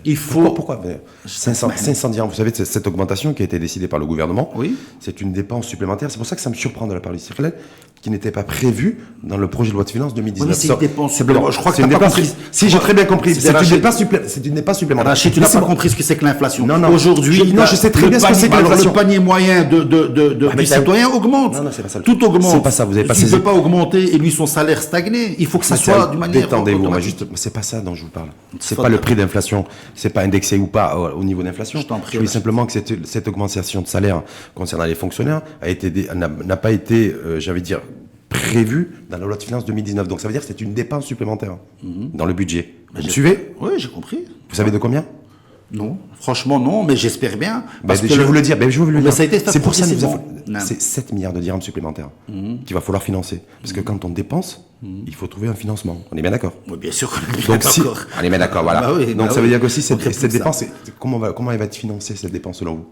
S2: Il faut...
S1: Pourquoi 500 dirhams, vous savez, cette augmentation qui a été décidée par le gouvernement,
S2: oui.
S1: C'est une dépense supplémentaire. C'est pour ça que ça me surprend de la part du Circlet, qui n'était pas prévue dans le projet de loi de finances 2019.
S2: Oui, c'est une dépense supplémentaire. Je crois que
S1: c'est une
S2: pas
S1: dépense.
S2: compris.
S1: Si, j'ai très bien compris. C'est une dépense supplémentaire.
S2: Rachid, tu n'as pas compris ce que c'est que l'inflation.
S1: Non.
S2: Aujourd'hui,
S1: je sais très bien ce que c'est que l'inflation.
S2: Le panier moyen du citoyen augmente.
S1: Non, c'est pas ça.
S2: Tout augmente.
S1: C'est pas ça, vous avez pas
S2: Tu ne
S1: saisi.
S2: peux pas augmenter et lui son salaire stagner. Il faut que ça soit d'une manière.
S1: Détendez-vous, c'est pas ça dont je vous parle. C'est pas le prix d'inflation, c'est pas indexé ou pas au niveau d'inflation. Je dis simplement que cette augmentation de salaire concernant les fonctionnaires n'a pas été, j'allais dire, prévue dans la loi de finances 2019. Donc ça veut dire que c'est une dépense supplémentaire dans le budget. Vous me suivez?
S2: Oui, j'ai compris.
S1: Vous savez de combien?
S2: Non, franchement non, mais j'espère bien.
S1: Je vais vous le dire.
S2: Ça a été fait
S1: c'est pour ça que
S2: progressivement.
S1: c'est 7 milliards de dirhams supplémentaires qu'il va falloir financer. Parce que quand on dépense, il faut trouver un financement. On est bien d'accord?
S2: Oui, bien sûr qu'on est bien d'accord.
S1: On est bien d'accord, voilà. Donc ça veut dire qu'aussi cette dépense, comment elle va être financée, cette dépense selon vous?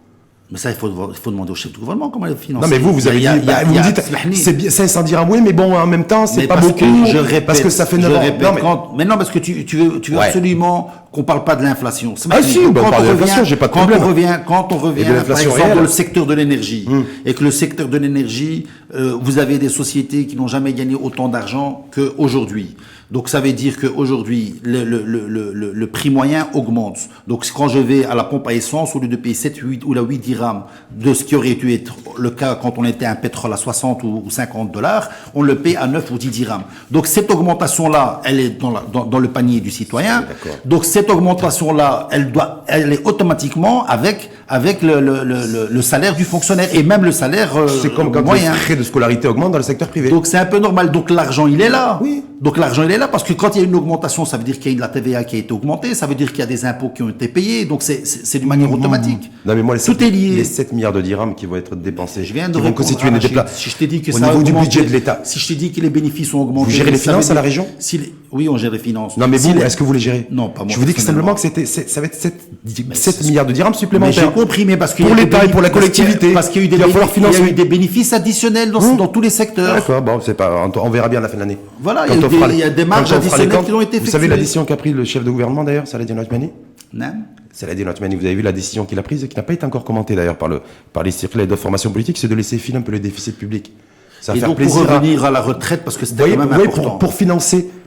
S2: Mais ça, il faut demander au chef du gouvernement comment elle est financée.
S1: Non, mais vous avez dit, vous me dites, c'est bien 500 dirhams, oui, mais bon, en même temps, c'est pas beaucoup.
S2: Je répète,
S1: parce que ça fait 9 ans.
S2: Mais non, parce que tu veux absolument qu'on parle pas de l'inflation.
S1: Ah si, on parle de l'inflation, j'ai pas de problème.
S2: Quand on revient, par exemple, dans le secteur de l'énergie, et que le secteur de l'énergie, vous avez des sociétés qui n'ont jamais gagné autant d'argent qu'aujourd'hui. Donc ça veut dire qu'aujourd'hui, le prix moyen augmente. Donc quand je vais à la pompe à essence, au lieu de payer 7, 8 ou 8 dirhams de ce qui aurait dû être le cas quand on était un pétrole à 60 ou 50 dollars, on le paie à 9 ou 10 dirhams. Donc cette augmentation-là, elle est dans le panier du citoyen. Donc cette augmentation-là, elle est automatiquement avec le salaire du fonctionnaire et même le salaire
S1: c'est comme quand
S2: moyen.
S1: Les frais de scolarité augmentent dans le secteur privé.
S2: Donc c'est un peu normal. Donc l'argent, il est là.
S1: Oui.
S2: Donc l'argent, il est là parce que quand il y a une augmentation, ça veut dire qu'il y a de la TVA qui a été augmentée, ça veut dire qu'il y a des impôts qui ont été payés. Donc c'est d'une manière automatique.
S1: Non, mais moi,
S2: tout est lié.
S1: Les 7 milliards de dirhams qui vont être dépensés,
S2: je viens de
S1: qui vont constituer une dépense.
S2: Si je t'ai dit que
S1: au
S2: ça
S1: niveau du budget de l'État.
S2: Si je t'ai dit que les bénéfices ont augmenté.
S1: Vous gérez les finances à la région?
S2: Oui, on gère les finances.
S1: Non, mais vous, est-ce que vous les gérez?
S2: Non, pas moi.
S1: Je vous dis que simplement que ça va être 7 milliards de dirhams supplémentaires.
S2: J'ai compris, mais parce que
S1: pour l'État et pour la collectivité.
S2: Parce qu'il y a eu des bénéfices additionnels dans tous les secteurs.
S1: D'accord, bon, c'est pas, on verra bien à la fin de l'année.
S2: Voilà, il y a des marges additionnelles qui ont été effectuées.
S1: Vous savez la décision qu'a pris le chef de gouvernement d'ailleurs, Saladin Othmani?
S2: Non.
S1: Saladin Othmani, vous avez vu la décision qu'il a prise et qui n'a pas été encore commentée d'ailleurs par les circles de formation politique, c'est de laisser filer un peu le déficit public.
S2: Ça va faire plaisir. Pour revenir à la retraite, parce que c'était quand même important.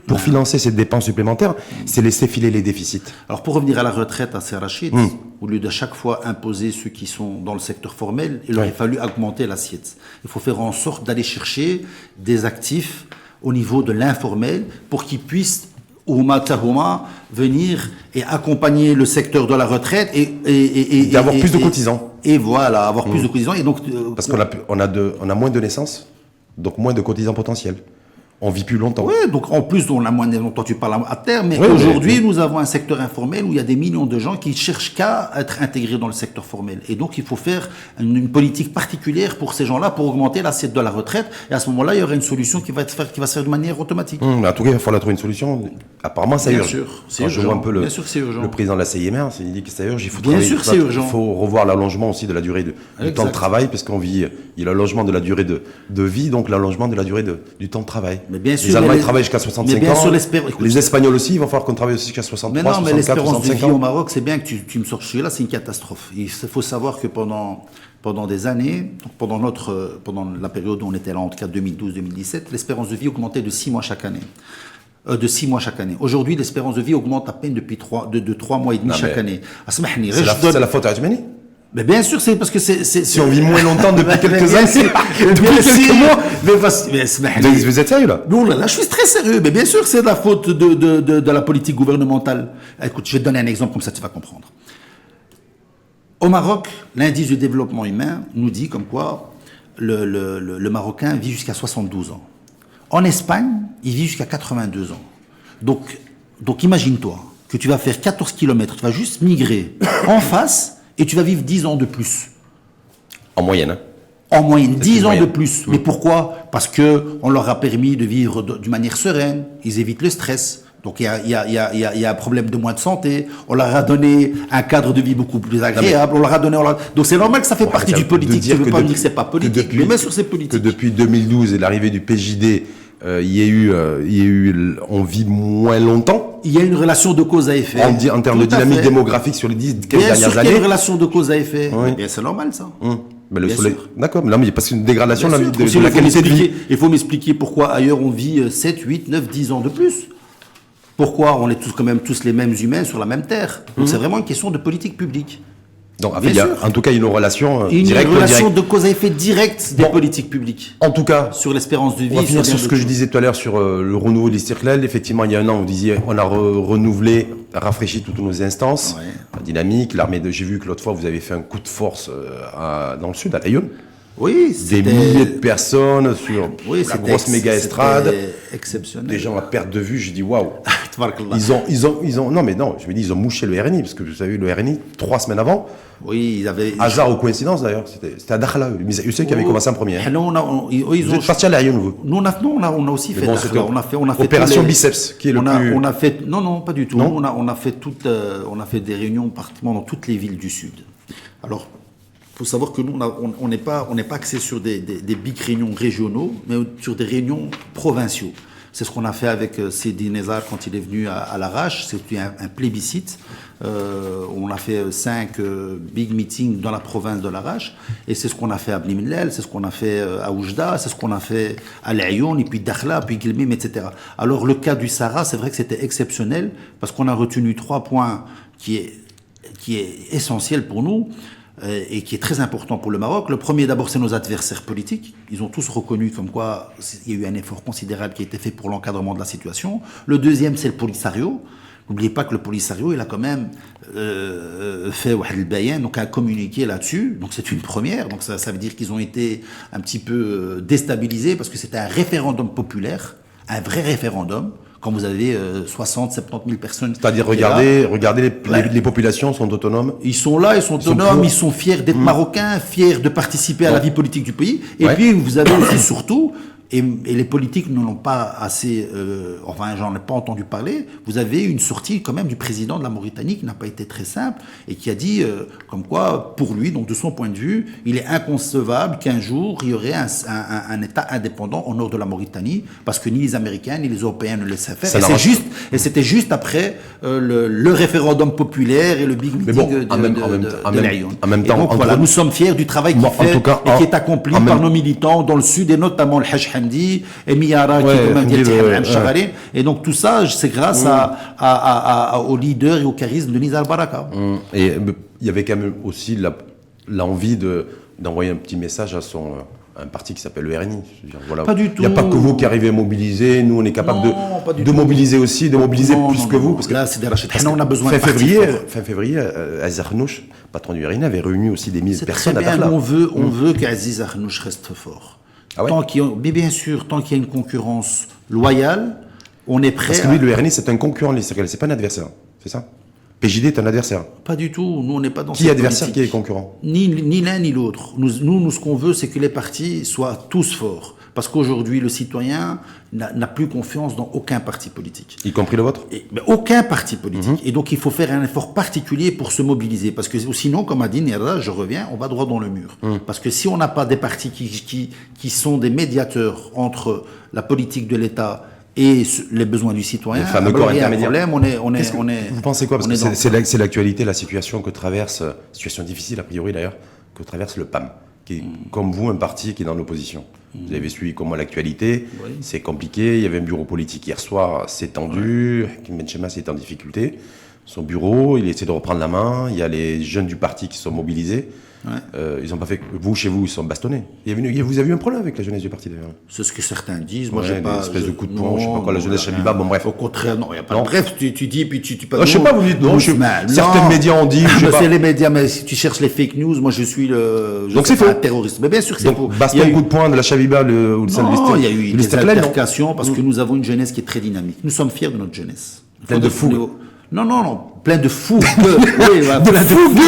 S1: Pour financer cette dépense supplémentaire, c'est laisser filer les déficits.
S2: Alors pour revenir à la retraite, à Rachid, au lieu de chaque fois imposer ceux qui sont dans le secteur formel, il aurait fallu augmenter l'assiette. Il faut faire en sorte d'aller chercher des actifs au niveau de l'informel pour qu'ils puissent venir et accompagner le secteur de la retraite et
S1: avoir plus de cotisants.
S2: Et voilà, avoir plus de cotisants. Et donc,
S1: parce qu'on a moins de naissances, donc moins de cotisants potentiels. On vit plus longtemps.
S2: Oui, donc en plus, on a moins de longtemps, tu parles à terme, mais aujourd'hui, nous avons un secteur informel où il y a des millions de gens qui cherchent qu'à être intégrés dans le secteur formel. Et donc, il faut faire une politique particulière pour ces gens-là, pour augmenter l'assiette de la retraite. Et à ce moment-là, il y aura une solution qui va se faire de manière automatique.
S1: En tout cas, il va falloir trouver une solution. Apparemment, ça urge.
S2: Bien sûr,
S1: je vois un peu
S2: bien sûr, c'est urgent.
S1: Le président de la CIMR, il dit que ça urge.
S2: Il
S1: faut revoir l'allongement aussi de la durée du temps de travail, parce qu'on vit, il y a l'allongement de la durée de vie, donc l'allongement de la durée du temps de travail.
S2: Mais bien sûr,
S1: jusqu'à 65 ans. Les Espagnols aussi, il va falloir qu'on travaille aussi jusqu'à 63, 64, 65 ans.
S2: Mais l'espérance de vie au Maroc, c'est bien que tu me sortes celui-là, c'est une catastrophe. Il faut savoir que pendant des années, pendant la période où on était là, en tout cas 2012-2017, l'espérance de vie augmentait de 6 mois chaque année. De 6 mois chaque année. Aujourd'hui, l'espérance de vie augmente à peine depuis 3 mois et demi chaque année.
S1: C'est la faute à Othmani?
S2: Mais bien sûr, c'est parce que
S1: si on vit moins longtemps depuis quelques années, depuis quelques mois. Mais vous êtes sérieux là?
S2: Non, là, je suis très sérieux. Mais bien sûr, c'est de la faute de la politique gouvernementale. Écoute, je vais te donner un exemple, comme ça tu vas comprendre. Au Maroc, l'indice du développement humain nous dit comme quoi le Marocain vit jusqu'à 72 ans. En Espagne, il vit jusqu'à 82 ans. Donc imagine-toi que tu vas faire 14 km, tu vas juste migrer en face et tu vas vivre 10 ans de plus.
S1: En moyenne, hein?
S2: En moyenne, 10 ans de plus. Mais pourquoi? Parce qu'on leur a permis de vivre d'une manière sereine, ils évitent le stress. Donc il y a un problème de moins de santé, on leur a donné un cadre de vie beaucoup plus agréable, donc c'est normal que ça fait partie du politique. Tu ne veux pas me dire que c'est pas politique, mais bien sûr c'est politique.
S1: Que depuis 2012 et l'arrivée du PJD, on vit moins longtemps.
S2: Il y a une relation de cause à effet.
S1: En termes de dynamique démographique sur les 10-15 dernières
S2: Bien sûr qu'il y a
S1: années.
S2: une relation de cause à effet.
S1: Oui.
S2: Bien, c'est normal, ça.
S1: Mais le
S2: Bien
S1: soleil.
S2: sûr.
S1: D'accord, mais là, mais parce qu'une dégradation de
S2: Bien sûr.
S1: la qualité de vie.
S2: Il faut m'expliquer pourquoi ailleurs on vit 7, 8, 9, 10 ans de plus. Pourquoi on est quand même tous les mêmes humains sur la même terre. Donc c'est vraiment une question de politique publique.
S1: Donc, en fait, en tout cas, une relation directe.
S2: Une relation de cause à effet directe des politiques publiques.
S1: En tout cas,
S2: sur l'espérance de vie.
S1: on va finir sur ce que je disais tout à l'heure sur le renouveau de l'Istiklal. Effectivement, il y a un an, vous disiez, on a renouvelé, rafraîchi toutes nos instances, la dynamique, l'armée de. J'ai vu que l'autre fois, vous avez fait un coup de force dans le sud, à Lyon.
S2: Oui,
S1: des milliers de personnes sur la grosse méga estrade.
S2: Exceptionnel.
S1: Des gens à perte de vue, j'ai dit waouh. ils ont, non mais non, je me dis, ils ont mouché le RNI, parce que vous savez, le RNI, 3 semaines avant.
S2: Oui, ils avaient.
S1: Hasard ou coïncidence d'ailleurs, c'était à Dakhla, je sais qui avait commencé en premier.
S2: Ils
S1: êtes partis à Lyon, vous.
S2: Nous, on a aussi fait Dakhla. On a fait
S1: Opération Biceps, qui est le plus.
S2: On a fait, non, pas du tout. On a fait des réunions pratiquement dans toutes les villes du Sud. Alors, il faut savoir que nous, on n'est pas axé sur des big réunions régionaux, mais sur des réunions provinciaux. C'est ce qu'on a fait avec Sidi Nezar quand il est venu à l'Arrache. C'était un plébiscite. On a fait 5 big meetings dans la province de l'Arrache. Et c'est ce qu'on a fait à Blimillel, c'est ce qu'on a fait à Oujda, c'est ce qu'on a fait à Laayoune, et puis Dakhla, puis Guilmim, etc. Alors le cas du Sahara, c'est vrai que c'était exceptionnel, parce qu'on a retenu 3 points qui est essentiel pour nous. Et qui est très important pour le Maroc. Le premier, d'abord, c'est nos adversaires politiques. Ils ont tous reconnu comme quoi il y a eu un effort considérable qui a été fait pour l'encadrement de la situation. Le deuxième, c'est le Polisario. N'oubliez pas que le Polisario, il a quand même fait le bayan, donc a communiqué là-dessus. Donc c'est une première. Donc ça veut dire qu'ils ont été un petit peu déstabilisés parce que c'était un référendum populaire, un vrai référendum. Quand vous avez 60, 70 000 personnes.
S1: C'est-à-dire, regardez, les populations sont autonomes.
S2: Ils sont là, ils sont autonomes, ils sont fiers d'être marocains, fiers de participer à la vie politique du pays. Et puis, vous avez aussi surtout, et les politiques ne l'ont pas assez, enfin, j'en ai pas entendu parler, vous avez une sortie quand même du président de la Mauritanie qui n'a pas été très simple et qui a dit, comme quoi, pour lui, donc de son point de vue, il est inconcevable qu'un jour, il y aurait un État indépendant au nord de la Mauritanie, parce que ni les Américains ni les Européens ne le savent faire. Et c'était juste après le référendum populaire et le big meeting de Laayoune.
S1: En même temps,
S2: donc, voilà, nous sommes fiers du travail qu'il fait et qui est accompli par nos militants dans le sud et notamment le Haj Hamdi et Miara qui est quand même Chagarine. Et donc tout ça, c'est grâce au leader et au charisme de Nizar Baraka.
S1: Et il y avait quand même aussi l'envie d'envoyer un petit message à un parti qui s'appelle le RNI. Voilà.
S2: Pas du tout.
S1: Il n'y a pas que vous qui arrivez à mobiliser. Nous, on est capable de mobiliser aussi, de mobiliser plus que vous. Parce que
S2: là, c'est des rachets. On a besoin
S1: fin février, Aziz Arnouch, patron du RNI, avait réuni aussi des milliers de personnes à Dakhla.
S2: On veut qu'Aziz Arnouch reste fort.
S1: Ah ouais?
S2: Mais bien sûr, tant qu'il y a une concurrence loyale, on est prêt.
S1: Parce que lui, le RNI, c'est un concurrent de l'Istiklal, c'est pas un adversaire. C'est ça? PJD est un adversaire.
S2: Pas du tout. Nous, on n'est pas dans
S1: qui est adversaire, qui est concurrent?
S2: Ni l'un ni l'autre. Nous, ce qu'on veut, c'est que les partis soient tous forts. Parce qu'aujourd'hui, le citoyen n'a plus confiance dans aucun parti politique.
S1: Y compris le vôtre?
S2: Aucun parti politique. Et donc, il faut faire un effort particulier pour se mobiliser. Parce que sinon, comme a dit Nera, je reviens, on va droit dans le mur. Parce que si on n'a pas des partis qui sont des médiateurs entre la politique de l'État et les besoins du citoyen,
S1: il y a un problème,
S2: vous
S1: pensez quoi? Parce que c'est l'actualité, la situation que traverse, situation difficile a priori d'ailleurs, que traverse le PAM, qui est comme vous un parti qui est dans l'opposition. Vous avez suivi comment l'actualité, c'est compliqué, il y avait un bureau politique hier soir, c'est tendu, Hakim Benchema est en difficulté, son bureau, il essaie de reprendre la main, il y a les jeunes du parti qui sont mobilisés. Ils n'ont pas fait. Vous, chez vous, ils sont bastonnés. Vous avez eu un problème avec la jeunesse du parti d'ailleurs?
S2: C'est ce que certains disent. Moi, j'ai
S1: pas. Une espèce de coup de poing, je sais pas quoi, la jeunesse Chabiba, bon bref.
S2: Au contraire, non, il n'y a pas. Bref, tu dis, puis tu
S1: je sais pas, vous dites non. Certains médias ont dit.
S2: C'est les médias, mais si tu cherches les fake news, moi, je suis
S1: donc c'est faux.
S2: Un terroriste. Mais bien sûr, c'est faux.
S1: Baston, coup de poing de la Chabiba, ou le
S2: Non, il y a eu des altercations parce que nous avons une jeunesse qui est très dynamique. Nous sommes fiers de notre jeunesse.
S1: Pleine de fougue.
S2: Non, plein de fougue. Oui, voilà, plein de fougue.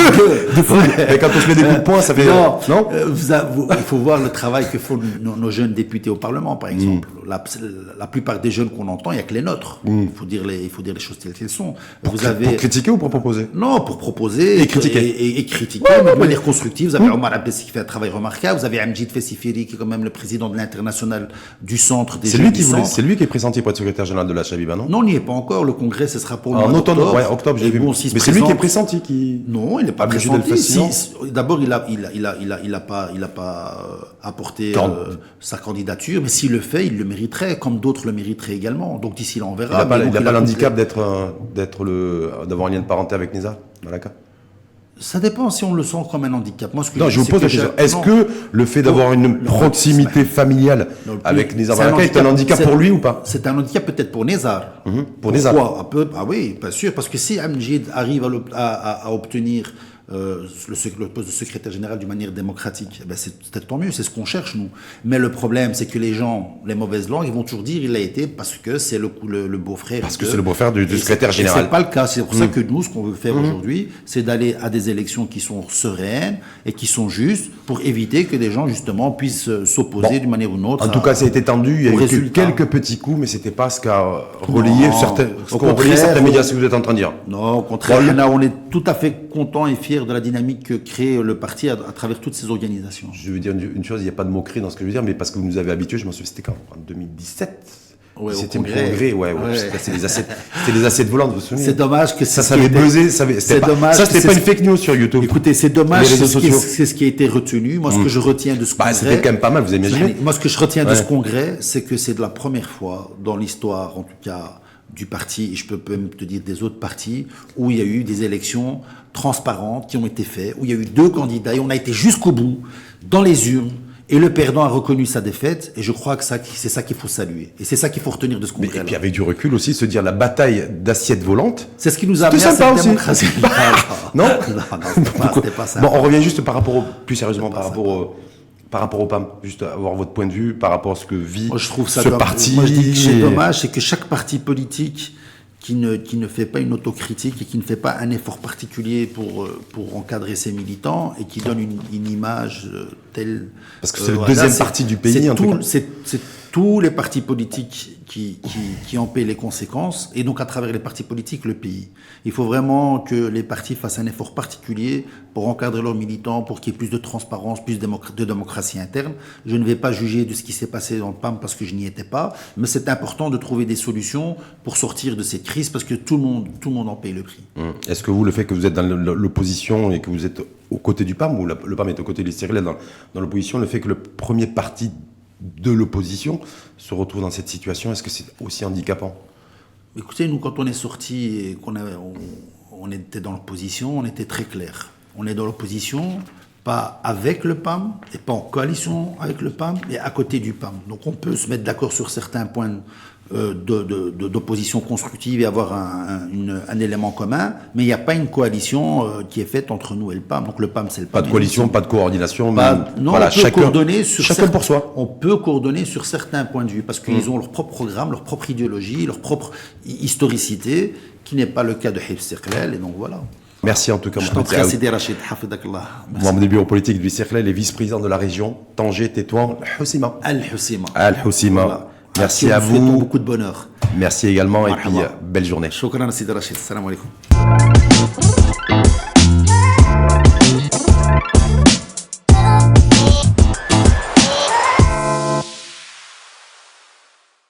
S1: Mais quand on se met des coups de poing, ça fait...
S2: Non, il faut voir le travail que font nos jeunes députés au Parlement, par exemple. La plupart des jeunes qu'on entend, il n'y a que les nôtres. Il faut dire les choses telles qu'elles sont.
S1: Pour critiquer ou pour proposer?
S2: Non, pour proposer
S1: et critiquer.
S2: Et critiquer, mais de manière constructive. Vous avez Omar Abdessi qui fait un travail remarquable. Vous avez Amjid Fessifiri qui est quand même le président de l'international du centre des jeunes.
S1: C'est lui qui est pressenti pour être secrétaire général de la Chabiba, non?
S2: Non, on n'y est pas encore. Le congrès, ce sera pour le
S1: mois
S2: d'octobre.
S1: Ouais, octobre, j'ai vu.
S2: Bon,
S1: mais c'est lui qui est pressenti qui...
S2: Non, il n'est pas pressenti. D'abord, il a pas apporté sa candidature, mais s'il le fait, il le mériterait, comme d'autres le mériteraient également. Donc d'ici là, on verra.
S1: Il n'a pas l'handicap d'avoir un lien de parenté avec Nizar Malaka?
S2: Ça dépend si on le sent comme un handicap. Moi,
S1: je vous pose la question. Est-ce que le fait d'avoir une proximité familiale avec Nizar Malaka est un handicap pour lui ou pas?
S2: C'est un handicap peut-être pour Nizar.
S1: Pour Nizar.
S2: Ah oui, pas sûr. Parce que si Amjid arrive à obtenir le poste de secrétaire général d'une manière démocratique, c'est peut-être tant mieux, c'est ce qu'on cherche nous. Mais le problème, c'est que les gens, les mauvaises langues, ils vont toujours dire il l'a été parce que c'est le beau-frère.
S1: Parce que c'est le beau-frère du secrétaire général.
S2: C'est pas le cas. C'est pour ça que nous, ce qu'on veut faire aujourd'hui, c'est d'aller à des élections qui sont sereines et qui sont justes pour éviter que des gens justement puissent s'opposer d'une manière ou d'une autre.
S1: En tout cas, ça a été tendu. Il y a eu quelques petits coups, mais c'était pas ce qu'a relayé certains médias, ce que vous êtes en train de dire.
S2: Non, au contraire, on est tout à fait content et fier de la dynamique que crée le parti à travers toutes ces organisations.
S1: Je veux dire une chose, il n'y a pas de moquerie dans ce que je veux dire, mais parce que vous nous avez habitués, je m'en souviens, c'était quand? En 2017.
S2: Ouais,
S1: c'était au congrès, ouais. C'était les assiettes volantes, vous vous souvenez?
S2: C'est dommage que
S1: ça avait buzzé, c'était pas une fake news sur YouTube.
S2: Écoutez, c'est dommage, c'est ce qui a été retenu. Moi, ce que je retiens de ce congrès.
S1: C'était quand même pas mal, vous imaginez?
S2: Moi, ce que je retiens de ce congrès, c'est que c'est de la première fois dans l'histoire, en tout cas, du parti, et je peux même te dire des autres partis, où il y a eu des élections transparentes qui ont été faites, où il y a eu 2 candidats, et on a été jusqu'au bout, dans les urnes, et le perdant a reconnu sa défaite, et je crois que c'est ça qu'il faut saluer. Et c'est ça qu'il faut retenir de ce congrès.
S1: Et puis avec du recul aussi, se dire la bataille d'assiettes volantes.
S2: C'est ce qui nous a amené à cette démocratie.
S1: Non,
S2: c'était pas ça.
S1: Bon, on revient juste plus sérieusement par rapport au PAM, juste avoir votre point de vue par rapport à ce que vit ce parti.
S2: Moi, je dis que c'est dommage, c'est que chaque parti politique qui ne fait pas une autocritique et qui ne fait pas un effort particulier pour encadrer ses militants et qui donne une image telle...
S1: Parce que c'est le deuxième parti du pays, en tout cas.
S2: C'est tous les partis politiques qui en paient les conséquences, et donc à travers les partis politiques, le pays. Il faut vraiment que les partis fassent un effort particulier pour encadrer leurs militants, pour qu'il y ait plus de transparence, plus de démocratie interne. Je ne vais pas juger de ce qui s'est passé dans le PAM parce que je n'y étais pas, mais c'est important de trouver des solutions pour sortir de cette crise parce que tout le monde en paye le prix.
S1: Est-ce que vous, le fait que vous êtes dans l'opposition et que vous êtes aux côtés du PAM, ou le PAM est aux côtés des Cyril dans l'opposition, le fait que le premier parti de l'opposition se retrouve dans cette situation, est-ce que c'est aussi handicapant?
S2: Écoutez, nous, quand on est sorti et on était dans l'opposition, on était très clair. On est dans l'opposition, pas avec le PAM, et pas en coalition avec le PAM, mais à côté du PAM. Donc on peut se mettre d'accord sur certains points d'opposition constructive et avoir un élément commun, mais il n'y a pas une coalition qui est faite entre nous et le PAM. Donc le PAM, c'est le PAM.
S1: Pas de coalition, pas de coordination, mais
S2: non,
S1: voilà,
S2: on peut coordonner
S1: chacun pour soi.
S2: On peut coordonner sur certains points de vue parce qu'ils ont leur propre programme, leur propre idéologie, leur propre historicité, qui n'est pas le cas de Hifz Istiqlal, et donc voilà.
S1: Merci en tout cas.
S2: Je t'en prie, Sidi Rachid, Hafidakallah.
S1: Membre du bureau politique du Istiqlal et vice-président de la région, Tanger, Tétouan, Al-Hossima. Al-Hossima. Voilà. Merci à vous.
S2: Beaucoup de bonheur.
S1: Merci également et puis belle journée.
S2: Shukran Sidi Rachid. Salam alaikum.